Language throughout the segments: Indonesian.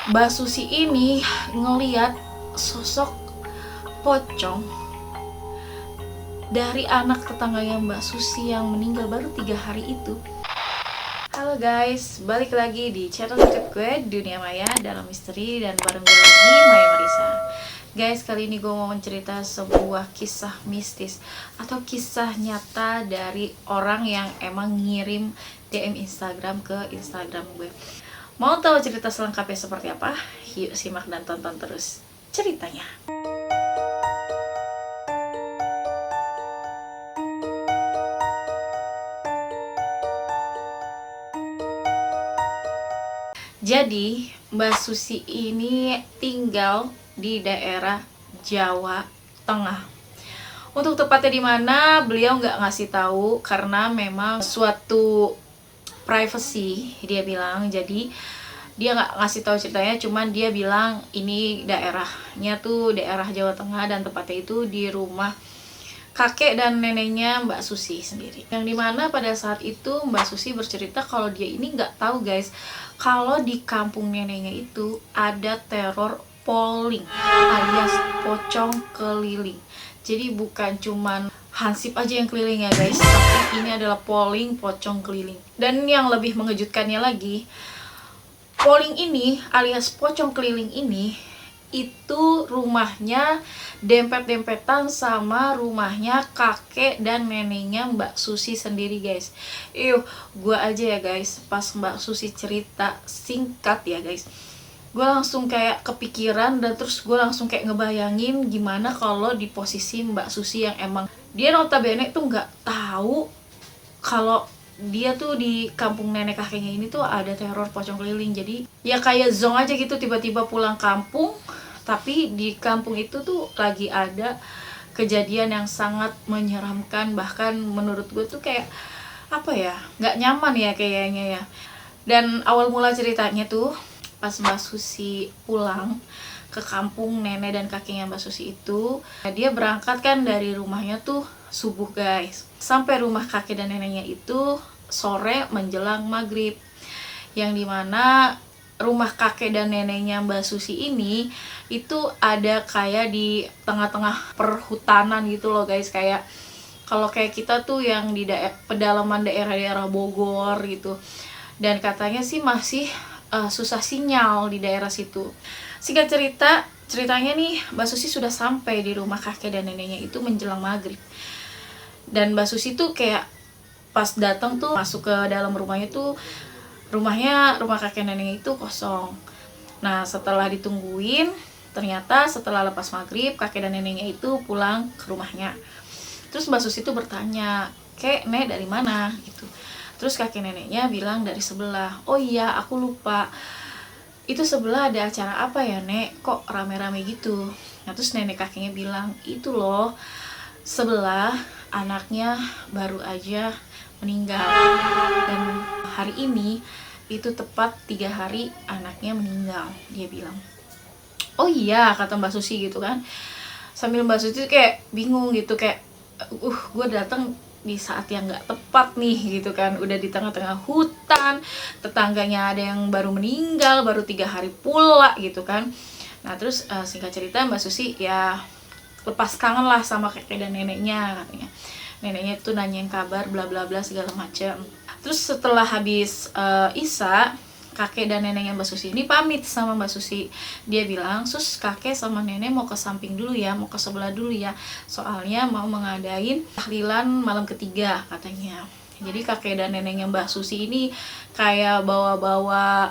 Mbak Susi ini ngeliat sosok pocong dari anak tetangganya Mbak Susi yang meninggal baru 3 hari itu. Halo guys, balik lagi di channel YouTube gue, Dunia Maya dalam Misteri, dan bareng gue lagi, Maya Marisa. Guys, kali ini gue mau mencerita sebuah kisah mistis atau kisah nyata dari orang yang emang ngirim DM Instagram ke Instagram gue. Mau tahu cerita selengkapnya seperti apa? Yuk simak dan tonton terus ceritanya. Jadi, Mbak Susi ini tinggal di daerah Jawa Tengah. Untuk tepatnya di mana, beliau nggak ngasih tahu karena memang suatu privacy dia bilang. Jadi dia nggak ngasih tahu ceritanya, cuman dia bilang ini daerahnya tuh daerah Jawa Tengah dan tepatnya itu di rumah kakek dan neneknya Mbak Susi sendiri. Yang dimana pada saat itu Mbak Susi bercerita kalau dia ini nggak tahu guys, kalau di kampung neneknya itu ada teror polling alias pocong keliling. Jadi bukan cuman hansip aja yang keliling ya guys, tapi ini adalah polling pocong keliling. Dan yang lebih mengejutkannya lagi, polling ini alias pocong keliling ini itu rumahnya dempet-dempetan sama rumahnya kakek dan neneknya Mbak Susi sendiri guys. Gue aja ya guys, pas Mbak Susi cerita singkat ya guys, gue langsung kayak kepikiran dan terus gue langsung kayak ngebayangin gimana kalau di posisi Mbak Susi yang emang dia notabene tuh nggak tahu kalau dia tuh di kampung nenek kakeknya ini tuh ada teror pocong keliling. Jadi ya kayak zong aja gitu, tiba-tiba pulang kampung, tapi di kampung itu tuh lagi ada kejadian yang sangat menyeramkan. Bahkan menurut gue tuh kayak apa ya, nggak nyaman ya kayaknya ya. Dan awal mula ceritanya tuh pas Mbak Susi pulang ke kampung nenek dan kakeknya Mbak Susi itu, dia berangkat kan dari rumahnya tuh subuh guys, sampai rumah kakek dan neneknya itu sore menjelang maghrib. Yang dimana rumah kakek dan neneknya Mbak Susi ini itu ada kayak di tengah-tengah perhutanan gitu loh guys. Kayak kalau kayak kita tuh yang di pedalaman daerah-daerah Bogor gitu. Dan katanya sih masih susah sinyal di daerah situ. Singkat ceritanya nih, Mbak Susi sudah sampai di rumah kakek dan neneknya itu menjelang maghrib. Dan Mbak Susi tuh kayak pas datang tuh masuk ke dalam rumahnya tuh, rumah kakek neneknya itu kosong. Nah setelah ditungguin, ternyata setelah lepas maghrib kakek dan neneknya itu pulang ke rumahnya. Terus Mbak Susi tuh bertanya, "Kek, Nek dari mana?" gitu. Terus kakek neneknya bilang dari sebelah. "Oh iya, aku lupa. Itu sebelah ada acara apa ya, Nek? Kok rame-rame gitu?" Nah terus nenek kakeknya bilang, "Itu loh, sebelah anaknya baru aja meninggal. Dan hari ini itu tepat 3 hari anaknya meninggal," dia bilang. "Oh iya," kata Mbak Susi gitu kan. Sambil Mbak Susi kayak bingung gitu, kayak gue datang di saat yang nggak tepat nih gitu kan. Udah di tengah-tengah hutan, tetangganya ada yang baru meninggal baru 3 hari pula gitu kan. Nah terus singkat cerita Mbak Susi ya lepas kangen lah sama kakek dan neneknya katanya. Neneknya tuh nanyain kabar bla bla bla segala macam. Terus setelah habis Isya, kakek dan neneknya Mbak Susi ini pamit sama Mbak Susi. Dia bilang, "Sus, kakek sama nenek mau ke samping dulu ya, mau ke sebelah dulu ya. Soalnya mau mengadain tahlilan malam ketiga," katanya. Jadi kakek dan neneknya Mbak Susi ini kayak bawa-bawa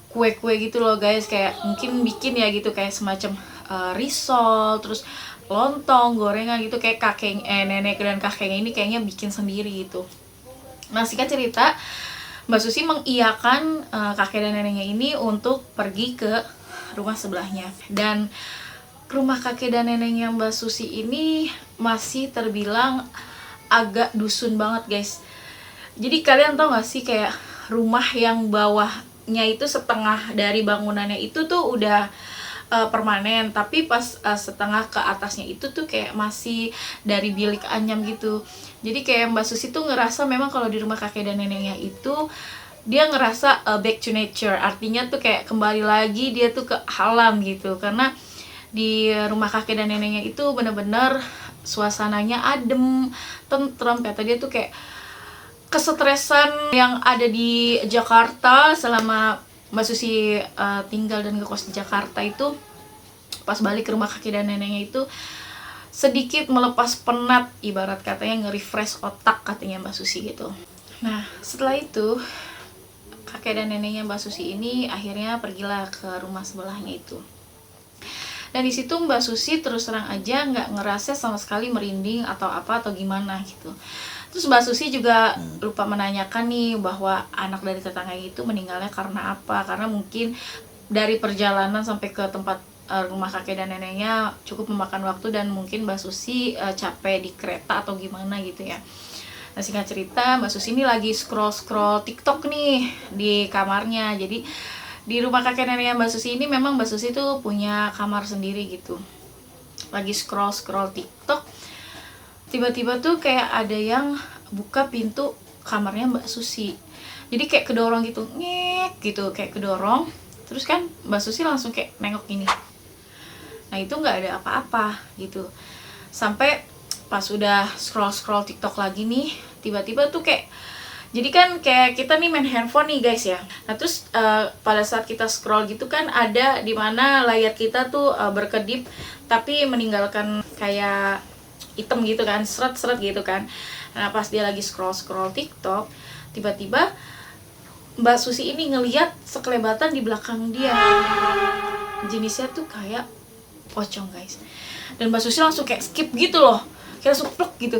kue-kue gitu loh guys. Kayak mungkin bikin ya gitu, kayak semacam risol, terus lontong, gorengan gitu. Kayak nenek dan kakeknya ini kayaknya bikin sendiri gitu. Nah singkat cerita, Mbak Susi mengiyakan kakek dan neneknya ini untuk pergi ke rumah sebelahnya. Dan rumah kakek dan neneknya Mbak Susi ini masih terbilang agak dusun banget guys. Jadi kalian tau gak sih kayak rumah yang bawahnya itu setengah dari bangunannya itu tuh udah permanen, tapi pas setengah ke atasnya itu tuh kayak masih dari bilik anyam gitu. Jadi kayak Mbak Susi tuh ngerasa memang kalau di rumah kakek dan neneknya itu dia ngerasa back to nature, artinya tuh kayak kembali lagi dia tuh ke alam gitu. Karena di rumah kakek dan neneknya itu bener-bener suasananya adem, tentrem. Kata dia tuh kayak kesetresan yang ada di Jakarta selama Mbak Susi tinggal dan ngekos di Jakarta itu, pas balik ke rumah kakek dan neneknya itu sedikit melepas penat, ibarat katanya nge-refresh otak katanya Mbak Susi gitu. Nah setelah itu kakek dan neneknya Mbak Susi ini akhirnya pergilah ke rumah sebelahnya itu. Dan di situ Mbak Susi terus terang aja nggak ngerasa sama sekali merinding atau apa atau gimana gitu. Terus Mbak Susi juga lupa menanyakan nih bahwa anak dari tetangga itu meninggalnya karena apa. Karena mungkin dari perjalanan sampai ke tempat rumah kakek dan neneknya cukup memakan waktu, dan mungkin Mbak Susi capek di kereta atau gimana gitu ya. Nah singkat cerita Mbak Susi ini lagi scroll TikTok nih di kamarnya. Jadi di rumah kakek neneknya Mbak Susi ini memang Mbak Susi tuh punya kamar sendiri gitu. Lagi scroll TikTok, tiba-tiba tuh kayak ada yang buka pintu kamarnya Mbak Susi. Jadi kayak kedorong gitu, ngek gitu, kayak kedorong. Terus kan Mbak Susi langsung kayak nengok gini. Nah itu nggak ada apa-apa gitu. Sampai pas udah scroll TikTok lagi nih, tiba-tiba tuh kayak, jadi kan kayak kita nih main handphone nih guys ya. Nah terus pada saat kita scroll gitu kan ada dimana layar kita tuh berkedip tapi meninggalkan kayak hitam gitu kan, seret gitu kan. Nah pas dia lagi scroll TikTok, tiba-tiba Mbak Susi ini ngeliat sekelebatan di belakang dia. Jenisnya tuh kayak pocong guys. Dan Mbak Susi langsung kayak skip gitu loh, kayak langsung plek gitu.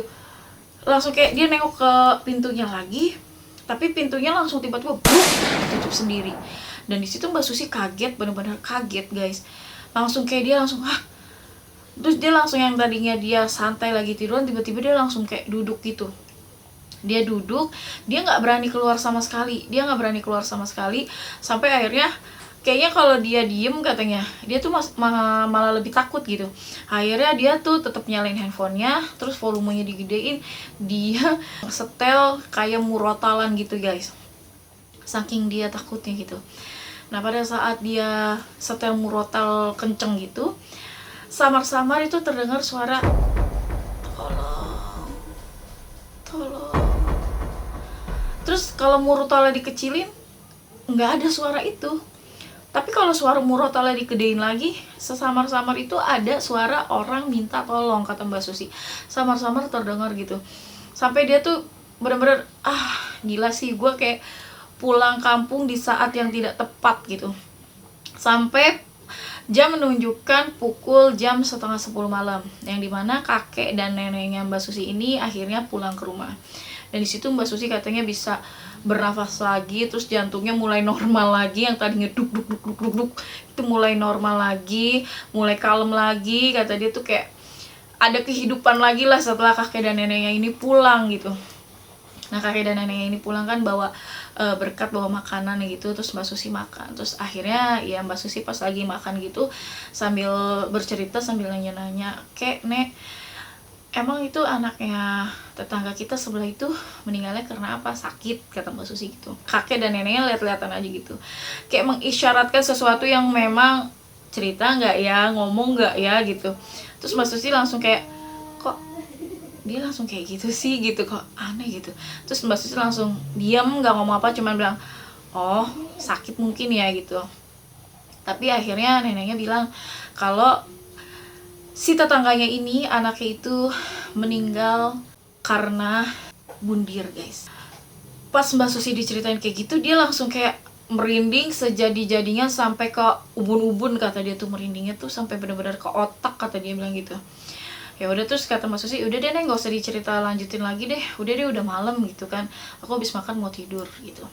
Langsung kayak dia nengok ke pintunya lagi, tapi pintunya langsung tiba-tiba tutup sendiri. Dan di situ Mbak Susi kaget, benar-benar kaget guys. Langsung kayak dia langsung terus dia langsung, yang tadinya dia santai lagi tiduran, tiba-tiba dia langsung kayak duduk gitu. Dia duduk, dia nggak berani keluar sama sekali. Sampai akhirnya kayaknya kalau dia diem katanya dia tuh malah lebih takut gitu. Akhirnya dia tuh tetap nyalain handphonenya, terus volumenya digedein, dia setel kayak murotalan gitu guys, saking dia takutnya gitu. Nah pada saat dia setel murotal kenceng gitu, samar-samar itu terdengar suara tolong. Terus kalau murotalnya dikecilin nggak ada suara itu. Tapi kalau suara murotalnya digedein lagi, sesamar-samar itu ada suara orang minta tolong, kata Mbak Susi. Samar-samar terdengar gitu. Sampai dia tuh bener-bener, gila sih, gue kayak pulang kampung di saat yang tidak tepat gitu. Sampai jam menunjukkan pukul jam 9:30 malam, yang dimana kakek dan neneknya Mbak Susi ini akhirnya pulang ke rumah. Dan di situ Mbak Susi katanya bisa bernafas lagi, terus jantungnya mulai normal lagi, yang tadinya duk itu mulai normal lagi, mulai kalem lagi. Kata dia tuh kayak ada kehidupan lagi lah setelah kakek dan neneknya ini pulang gitu. Nah kakek dan neneknya ini pulang kan bawa berkat, bawa makanan gitu. Terus Mbak Susi makan. Terus akhirnya ya Mbak Susi pas lagi makan gitu sambil bercerita, sambil nanya-nanya, "Kek, Nek, emang itu anaknya tetangga kita sebelah itu meninggalnya karena apa? Sakit?" kata Mbak Susi gitu. Kakek dan neneknya lihat-lihatan aja gitu, kayak mengisyaratkan sesuatu yang memang cerita nggak ya, ngomong nggak ya gitu. Terus Mbak Susi langsung kayak, kok dia langsung kayak gitu sih gitu, kok aneh gitu. Terus Mbak Susi langsung diam, nggak ngomong apa, cuman bilang, "Oh sakit mungkin ya" gitu. Tapi akhirnya neneknya bilang kalau si tetangganya ini, anaknya itu meninggal karena bundir guys. Pas Mbak Susi diceritain kayak gitu, dia langsung kayak merinding sejadi-jadinya sampai ke ubun-ubun, kata dia tuh merindingnya tuh sampai benar-benar ke otak, kata dia bilang gitu. Ya udah, terus kata Mbak Susi, udah deh Neng, gak usah dicerita lanjutin lagi deh, udah malam gitu kan, aku habis makan mau tidur gitu.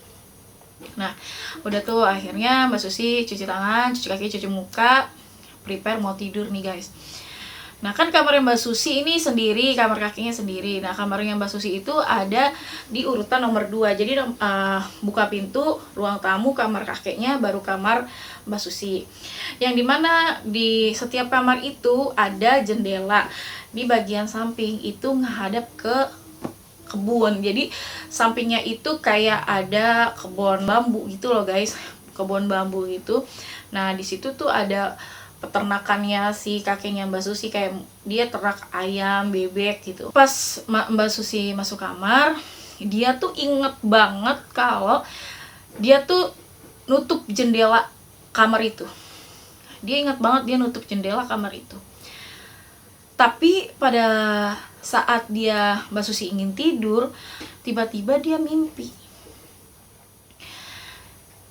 Nah udah tuh akhirnya Mbak Susi cuci tangan, cuci kaki, cuci muka, prepare mau tidur nih guys. Nah kan kamarnya Mbak Susi ini sendiri, kamar kakinya sendiri. Nah kamarnya Mbak Susi itu ada di urutan nomor 2. Jadi buka pintu ruang tamu, kamar kakeknya, baru kamar Mbak Susi. Yang dimana di setiap kamar itu ada jendela. Di bagian samping itu menghadap ke kebun. Jadi sampingnya itu kayak ada kebun bambu gitu loh guys, kebun bambu gitu. Nah di situ tuh ada peternakannya si kakeknya Mbak Susi, kayak dia ternak ayam, bebek gitu. Pas Mbak Susi masuk kamar, dia tuh inget banget kalau dia tuh nutup jendela kamar itu. Dia ingat banget dia nutup jendela kamar itu. Tapi pada saat Mbak Susi ingin tidur, tiba-tiba dia mimpi.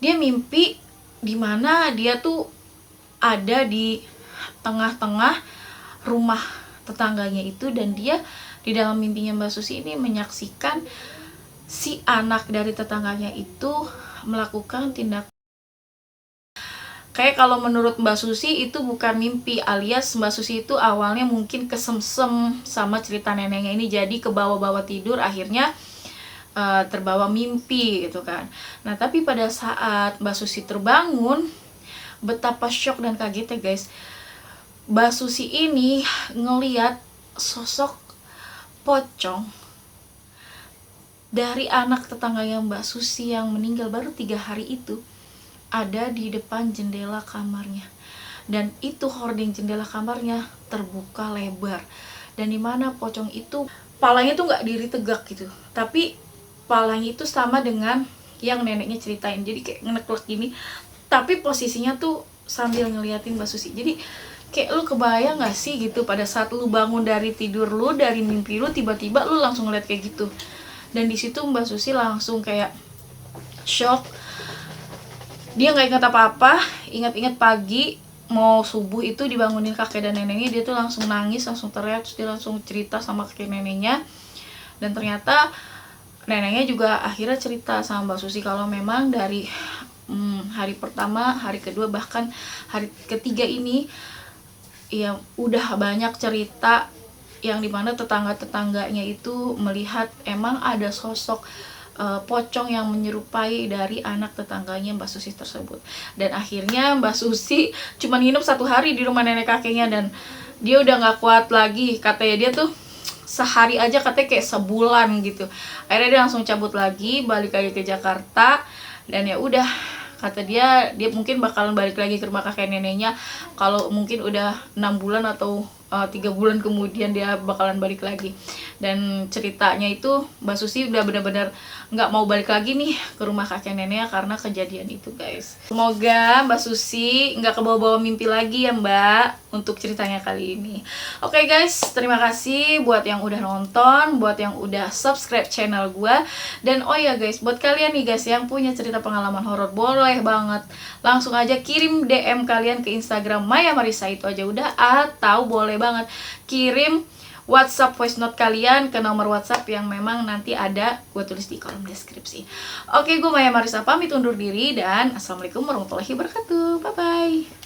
Dia mimpi dimana dia tuh ada di tengah-tengah rumah tetangganya itu, dan dia di dalam mimpinya Mbak Susi ini menyaksikan si anak dari tetangganya itu melakukan tindak. Kayak kalau menurut Mbak Susi itu bukan mimpi, alias Mbak Susi itu awalnya mungkin kesemsem sama cerita neneknya ini, jadi ke bawah-bawah tidur, akhirnya terbawa mimpi gitu kan. Nah tapi pada saat Mbak Susi terbangun, betapa shock dan kagetnya guys. Mbak Susi ini ngeliat sosok pocong dari anak tetangganya Mbak Susi yang meninggal baru 3 hari itu ada di depan jendela kamarnya, dan itu hording jendela kamarnya terbuka lebar, dan dimana pocong itu palanya tuh nggak diri tegak gitu, tapi palanya itu sama dengan yang neneknya ceritain, jadi kayak ngeneklek gini, tapi posisinya tuh sambil ngeliatin Mbak Susi. Jadi kayak lu kebayang gak sih gitu, pada saat lu bangun dari tidur lu, dari mimpi lu, tiba-tiba lu langsung ngeliat kayak gitu. Dan di situ Mbak Susi langsung kayak shock. Dia nggak ingat apa-apa, ingat-ingat pagi mau subuh itu dibangunin kakek dan neneknya, dia tuh langsung nangis, langsung teriak, terus dia langsung cerita sama kakek neneknya. Dan ternyata neneknya juga akhirnya cerita sama Mbak Susi kalau memang dari hari pertama, hari kedua, bahkan hari ketiga ini ya udah banyak cerita yang dimana tetangga-tetangganya itu melihat emang ada sosok pocong yang menyerupai dari anak tetangganya Mbak Susi tersebut. Dan akhirnya Mbak Susi cuma nginep 1 hari di rumah nenek kakeknya, dan dia udah nggak kuat lagi, katanya dia tuh sehari aja katanya kayak sebulan gitu. Akhirnya dia langsung cabut lagi, balik lagi ke Jakarta, dan ya udah kata dia mungkin bakalan balik lagi ke rumah kakek neneknya kalau mungkin udah 6 bulan atau 3 bulan kemudian dia bakalan balik lagi. Dan ceritanya itu Mbak Susi udah benar-benar nggak mau balik lagi nih ke rumah kakek neneknya karena kejadian itu guys. Semoga Mbak Susi nggak kebawa-bawa mimpi lagi ya Mbak untuk ceritanya kali ini. Oke guys, terima kasih buat yang udah nonton, buat yang udah subscribe channel gua. Dan oh ya guys, buat kalian nih guys yang punya cerita pengalaman horor, boleh banget langsung aja kirim DM kalian ke Instagram Maya Marissa itu aja udah, atau boleh banget kirim WhatsApp voice note kalian ke nomor WhatsApp yang memang nanti ada gue tulis di kolom deskripsi. Oke, gue Maya Marissa pamit undur diri, dan assalamualaikum warahmatullahi wabarakatuh. Bye bye.